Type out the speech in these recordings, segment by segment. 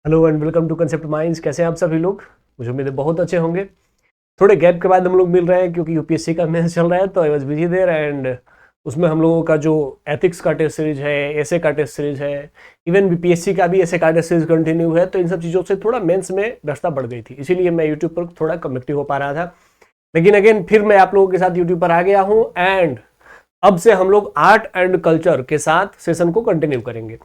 Hello and welcome to concept minds. कैसे हैं आप सभी लोग? मुझे उम्मीद है बहुत अच्छे होंगे। थोड़े गैप के बाद हम लोग मिल रहे हैं क्योंकि यूपीएससी का मेंस चल रहा है, तो I was busy there and उसमें हम लोगों का जो एथिक्स का टेस्ट सीरीज है, एसे का टेस्ट सीरीज है, इवन बीपीएससी का भी एसे का टेस्ट सीरीज कंटिन्यू है, तो इन सब चीज़ों से थोड़ा मेंस में व्यस्तता बढ़ गई थी, इसीलिए मैं यूट्यूब पर थोड़ा कम एक्टिव हो पा रहा था। लेकिन अगेन फिर मैं आप लोगों के साथ यूट्यूब पर आ गया हूँ एंड अब से हम लोग आर्ट एंड कल्चर के साथ सेशन को कंटिन्यू करेंगे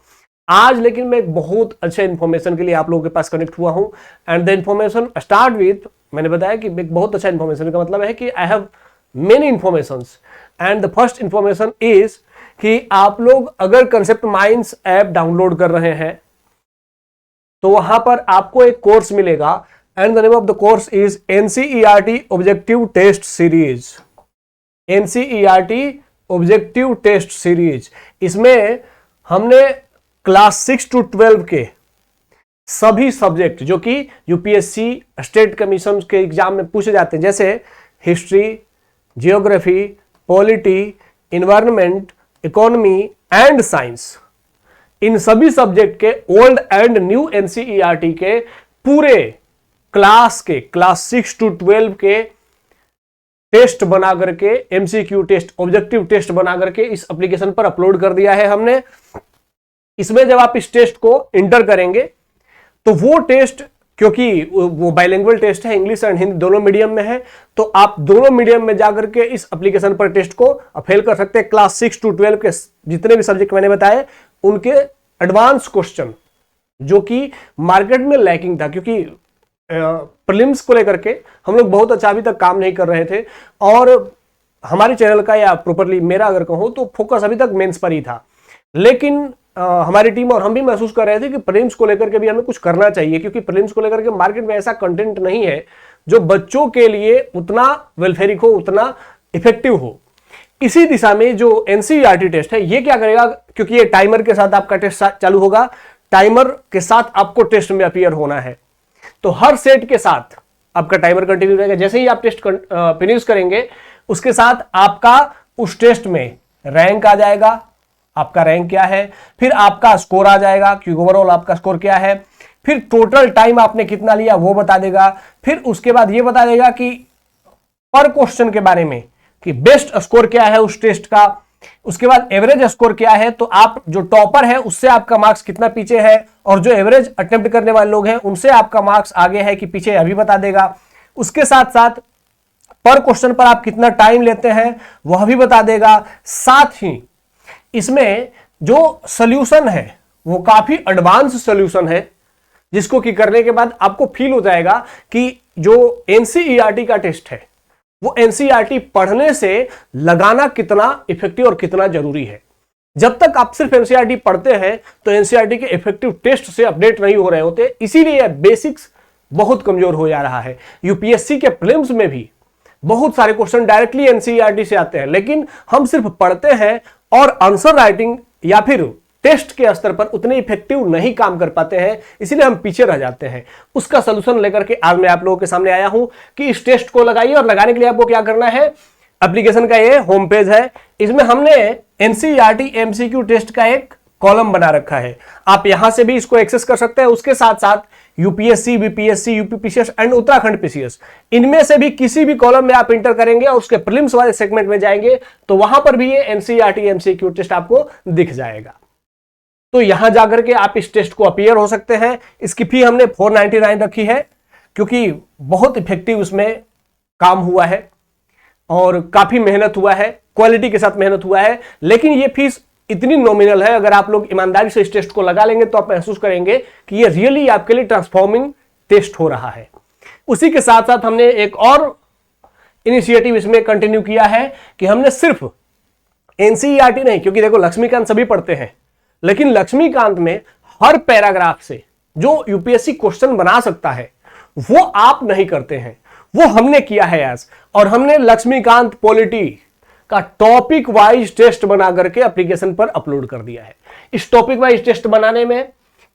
आज। लेकिन मैं एक बहुत अच्छे इन्फॉर्मेशन के लिए आप लोगों के पास कनेक्ट हुआ हूं and the information start with, मैंने बताया कि एक बहुत अच्छा इन्फॉर्मेशन का मतलब है कि I have many informations and the first information is कि आप लोग अगर कंसेप्ट माइंड्स ऐप डाउनलोड कर रहे हैं तो वहां पर आपको एक कोर्स मिलेगा and the name of the course is NCERT objective test series. NCERT objective test series, इसमें हमने क्लास 6 to 12 के सभी सब्जेक्ट जो कि यूपीएससी स्टेट कमीशन के एग्जाम में पूछे जाते हैं, जैसे history, geography, polity, environment, economy and science, इन सभी सब्जेक्ट के ओल्ड एंड न्यू एनसीईआरटी के पूरे क्लास 6 to 12 के टेस्ट बना करके, एमसीक्यू टेस्ट, ऑब्जेक्टिव टेस्ट बना करके इस एप्लीकेशन पर अपलोड कर दिया है हमने। इसमें जब आप इस टेस्ट को इंटर करेंगे तो वो टेस्ट, क्योंकि वो बाइलिंगुअल टेस्ट है, इंग्लिश एंड हिंदी दोनों मीडियम में है, तो आप दोनों मीडियम में जाकर के इस एप्लीकेशन पर टेस्ट को फेल कर सकते हैं। क्लास 6 to 12 के जितने भी सब्जेक्ट मैंने बताए उनके एडवांस क्वेश्चन जो कि मार्केट में लैकिंग था, क्योंकि प्रीलिम्स को लेकर के हम लोग बहुत अच्छा अभी तक काम नहीं कर रहे थे और हमारे चैनल का या प्रॉपरली मेरा अगर कहूं तो फोकस अभी तक मेंस पर ही था। लेकिन हमारी टीम और हम भी महसूस कर रहे थे कि प्रीलिम्स को लेकर के भी हमें कुछ करना चाहिए, क्योंकि प्रीलिम्स को लेकर के मार्केट में ऐसा कंटेंट नहीं है जो बच्चों के लिए उतना वेलफेयरिक हो, उतना इफेक्टिव हो। इसी दिशा में जो एनसीईआरटी टेस्ट है ये क्या करेगा, क्योंकि ये टाइमर के साथ आपका टेस्ट चालू होगा, टाइमर के साथ आपको टेस्ट में अपीयर होना है, तो हर सेट के साथ आपका टाइमर कंटिन्यू रहेगा। जैसे ही आप टेस्ट फिनिश करेंगे उसके साथ आपका उस टेस्ट में रैंक आ जाएगा, आपका रैंक क्या है, फिर आपका स्कोर आ जाएगा कि ओवरऑल आपका स्कोर क्या है, फिर टोटल टाइम आपने कितना लिया वो बता देगा, फिर उसके बाद ये बता देगा कि पर क्वेश्चन के बारे में कि बेस्ट स्कोर क्या है उस टेस्ट का, उसके बाद एवरेज स्कोर क्या है, तो आप जो टॉपर है उससे आपका मार्क्स कितना पीछे है, और जो एवरेज अटेम्प्ट करने वाले लोग हैं उनसे आपका मार्क्स आगे है कि पीछे, अभी बता देगा। उसके साथ साथ पर क्वेश्चन पर आप कितना टाइम लेते हैं वह भी बता देगा। साथ ही इसमें जो सॉल्यूशन है वो काफी एडवांस सॉल्यूशन है, जिसको कि करने के बाद आपको फील हो जाएगा कि जो एनसीईआरटी का टेस्ट है वो एनसीईआरटी पढ़ने से लगाना कितना इफेक्टिव और कितना जरूरी है। जब तक आप सिर्फ एनसीईआरटी पढ़ते हैं तो एनसीईआरटी के इफेक्टिव टेस्ट से अपडेट नहीं हो रहे होते, इसीलिए बेसिक्स बहुत कमजोर हो जा रहा है। यूपीएससी के प्रीलिम्स में भी बहुत सारे क्वेश्चन डायरेक्टली एनसीईआरटी से आते हैं, लेकिन हम सिर्फ पढ़ते हैं और आंसर राइटिंग या फिर टेस्ट के स्तर पर उतने इफेक्टिव नहीं काम कर पाते हैं, इसीलिए हम पीछे रह जाते हैं। उसका सलूशन लेकर के आज मैं आप लोगों के सामने आया हूं कि इस टेस्ट को लगाइए, और लगाने के लिए आपको क्या करना है, एप्लीकेशन का ये होम पेज है, इसमें हमने एनसीईआरटी एमसीक्यू टेस्ट का एक कॉलम बना रखा है, आप यहां से भी इसको एक्सेस कर सकते हैं। उसके साथ साथ UPSC, BPSC, UPPCS and Uttarakhand PCS, इनमें से भी किसी भी कॉलम में आप इंटर करेंगे और उसके प्रीलिम्स वाले सेगमेंट में जाएंगे तो वहां पर भी ये एनसीईआरटी एमसीक्यू टेस्ट आपको दिख जाएगा। तो यहां जाकर के आप इस टेस्ट को अपीयर हो सकते हैं। इसकी फी हमने 499 रखी है, क्योंकि बहुत इफेक्टिव उसमें काम हुआ है और काफी मेहनत हुआ है, क्वालिटी के साथ मेहनत हुआ है। लेकिन ये फीस इतनी नॉमिनल है, अगर आप लोग ईमानदारी से इस टेस्ट को लगा लेंगे तो आप महसूस करेंगे कि ये रियली आपके लिए ट्रांसफॉर्मिंग टेस्ट हो रहा है। उसी के साथ साथ हमने एक और इनिशिएटिव इसमें कंटिन्यू किया है कि हमने सिर्फ एनसीईआरटी नहीं, क्योंकि देखो लक्ष्मीकांत सभी पढ़ते हैं, लेकिन लक्ष्मीकांत में हर पैराग्राफ से जो यूपीएससी क्वेश्चन बना सकता है वो आप नहीं करते हैं, वो हमने किया है आज। और हमने लक्ष्मीकांत पॉलिटी का टॉपिक वाइज टेस्ट बना करके एप्लीकेशन पर अपलोड कर दिया है। इस टॉपिक वाइज टेस्ट बनाने में,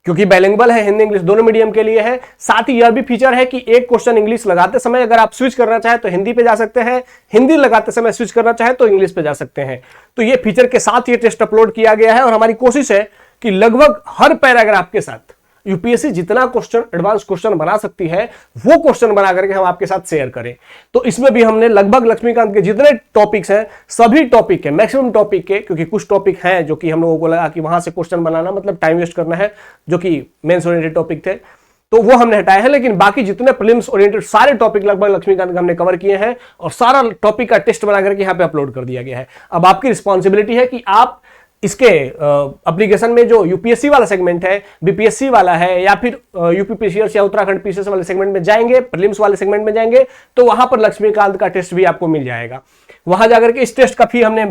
क्योंकि बाइलिंगुअल है, हिंदी इंग्लिश दोनों मीडियम के लिए है, साथ ही यह भी फीचर है कि एक क्वेश्चन इंग्लिश लगाते समय अगर आप स्विच करना चाहे तो हिंदी पे जा सकते हैं, हिंदी लगाते समय स्विच करना चाहे तो इंग्लिश पे जा सकते हैं। तो ये फीचर के साथ ये टेस्ट अपलोड किया गया है और हमारी कोशिश है कि लगभग हर पैराग्राफ के साथ यूपीएससी जितना क्वेश्चन एडवांस क्वेश्चन बना सकती है वो क्वेश्चन बना करके हम आपके साथ शेयर करें। तो इसमें भी हमने लगभग लक्ष्मीकांत के जितने टॉपिक्स हैं सभी टॉपिक के मैक्सिमम टॉपिक के, क्योंकि कुछ टॉपिक हैं जो कि हम लोगों को लगा कि वहां से क्वेश्चन बनाना मतलब टाइम वेस्ट करना है, जो कि मेंस ओरिएंटेड टॉपिक थे, तो वो हमने हटाए हैं। लेकिन बाकी जितने प्रीलिम्स ओरिएंटेड सारे टॉपिक लगभग लक्ष्मीकांत का हमने कवर किए हैं और सारा टॉपिक का टेस्ट बना करके यहाँ पे अपलोड कर दिया गया है। अब आपकी रिस्पॉन्सिबिलिटी है कि आप इसके एप्लीकेशन में जो यूपीएससी वाला सेगमेंट है, बीपीएससी वाला है, या फिर यूपी पीसीएस या उत्तराखंड पीसीएस वाले सेगमेंट में जाएंगे, प्रीलिम्स वाले सेगमेंट में जाएंगे, तो वहां पर लक्ष्मीकांत का टेस्ट भी आपको मिल जाएगा। वहां जाकर के इस टेस्ट का फी हमने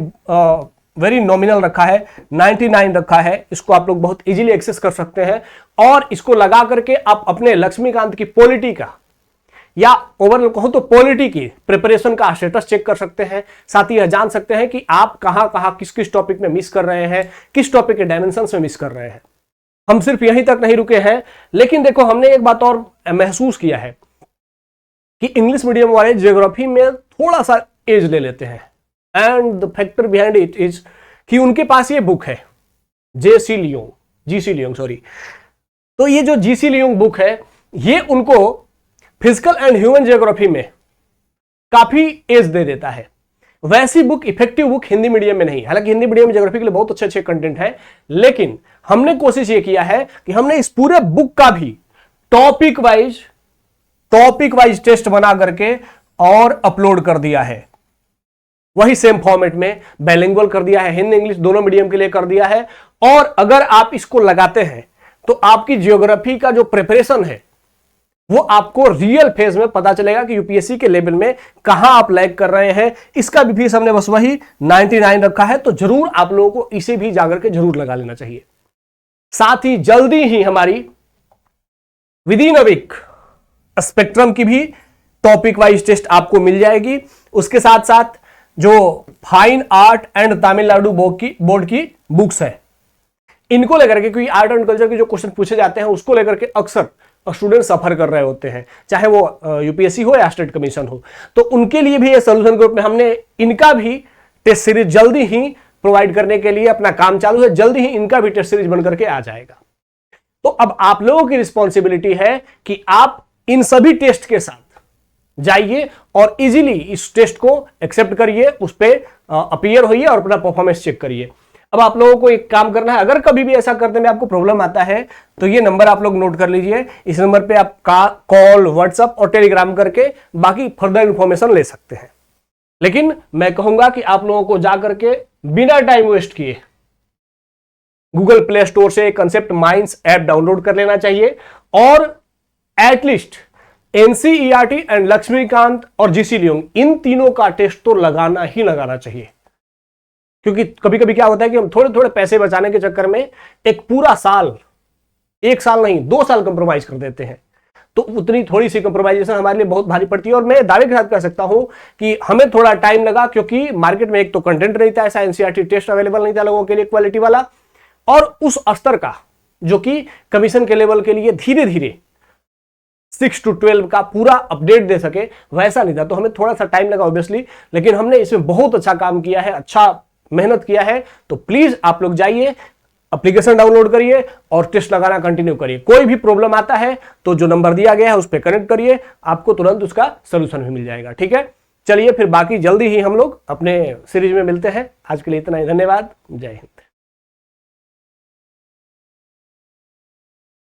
वेरी नॉमिनल रखा है, 99 रखा है। इसको आप लोग बहुत इजीली एक्सेस कर सकते हैं और इसको लगा करके आप अपने लक्ष्मीकांत की पॉलिटी का या ओवरऑल कहूं तो पॉलिटी की प्रिपरेशन का स्टेटस चेक कर सकते हैं। साथ ही यह जान सकते हैं कि आप कहां किस किस टॉपिक में मिस कर रहे हैं, किस टॉपिक के डायमेंशंस में मिस कर रहे हैं। हम सिर्फ यहीं तक नहीं रुके हैं, लेकिन देखो हमने एक बात और महसूस किया है कि इंग्लिश मीडियम वाले ज्योग्राफी में थोड़ा सा एज ले लेते हैं, and the factor behind it is कि उनके पास ये बुक है जीसी लियोंग सॉरी। तो ये जो जीसी लियोंग बुक है ये उनको फिजिकल एंड ह्यूमन ज्योग्राफी में काफी एज दे देता है। वैसी book, effective book Hindi medium में नहीं। हालांकि हिंदी मीडियम ज्योग्राफी के लिए बहुत अच्छे अच्छे कंटेंट है, लेकिन हमने कोशिश ये किया है कि हमने इस पूरे बुक का भी टॉपिक वाइज टेस्ट बना करके और अपलोड कर दिया है। वही सेम फॉर्मेट में बाइलिंगुअल कर दिया है, हिंदी इंग्लिश दोनों मीडियम के लिए कर दिया है। और अगर आप इसको लगाते हैं तो आपकी ज्योग्राफी का जो प्रिपरेशन है वो आपको रियल फेज में पता चलेगा कि यूपीएससी के लेवल में कहां आप लैग कर रहे हैं। इसका भी फीस हमने बस वही 99 रखा है, तो जरूर आप लोगों को इसे भी जाकर के जरूर लगा लेना चाहिए। साथ ही जल्दी ही हमारी within a week spectrum की भी टॉपिक वाइज टेस्ट आपको मिल जाएगी। उसके साथ साथ जो fine art and Tamil Nadu board की बुक्स है, इनको लेकर के, क्योंकि आर्ट एंड कल्चर के जो क्वेश्चन पूछे जाते हैं उसको लेकर के अक्सर स्टूडेंट सफर कर रहे होते हैं, चाहे वो यूपीएससी हो या स्टेट कमीशन हो। तो उनके लिए भी ये सोल्यूशन ग्रुप में हमने इनका भी टेस्ट सीरीज जल्दी ही प्रोवाइड करने के लिए अपना काम चालू है। जल्दी ही इनका भी टेस्ट सीरीज बनकर के आ जाएगा। तो अब आप लोगों की रिस्पॉन्सिबिलिटी है कि आप इन सभी टेस्ट के साथ जाइए और इजीली इस टेस्ट को एक्सेप्ट करिए, उस पर अपीयर होइए और अपना परफॉर्मेंस चेक करिए। अब आप लोगों को एक काम करना है, अगर कभी भी ऐसा करने में आपको प्रॉब्लम आता है तो ये नंबर आप लोग नोट कर लीजिए। इस नंबर पे आप कॉल, व्हाट्सएप और टेलीग्राम करके बाकी फर्दर इंफॉर्मेशन ले सकते हैं। लेकिन मैं कहूंगा कि आप लोगों को जाकर के बिना टाइम वेस्ट किए गूगल प्ले स्टोर से कंसेप्ट माइंड्स ऐप डाउनलोड कर लेना चाहिए और एटलीस्ट एनसीईआरटी एंड लक्ष्मीकांत और जीसी लियोंग इन तीनों का टेस्ट तो लगाना ही लगाना चाहिए। क्योंकि कभी कभी क्या होता है कि हम थोड़े थोड़े पैसे बचाने के चक्कर में एक पूरा साल, एक साल नहीं 2 साल कंप्रोमाइज कर देते हैं। तो उतनी थोड़ी सी कंप्रोमाइजेशन हमारे लिए बहुत भारी पड़ती है। और मैं दावे के साथ कह सकता हूं कि हमें थोड़ा टाइम लगा, क्योंकि मार्केट में एक तो कंटेंट नहीं था, ऐसा एनसीईआरटी टेस्ट अवेलेबल नहीं था लोगों के लिए क्वालिटी वाला, और उस स्तर का जो कि कमीशन के लेवल के लिए धीरे धीरे 6 to 12 का पूरा अपडेट दे सके, वैसा नहीं था। तो हमें थोड़ा सा टाइम लगा ऑब्वियसली, लेकिन हमने इसमें बहुत अच्छा काम किया है, अच्छा मेहनत किया है। तो प्लीज आप लोग जाइए, एप्लीकेशन डाउनलोड करिए और टेस्ट लगाना कंटिन्यू करिए। कोई भी प्रॉब्लम आता है तो जो नंबर दिया गया है उस पर कनेक्ट करिए, आपको तुरंत उसका सोल्यूशन भी मिल जाएगा। ठीक है, चलिए फिर बाकी जल्दी ही हम लोग अपने सीरीज में मिलते हैं। आज के लिए इतना ही, धन्यवाद, जय हिंद।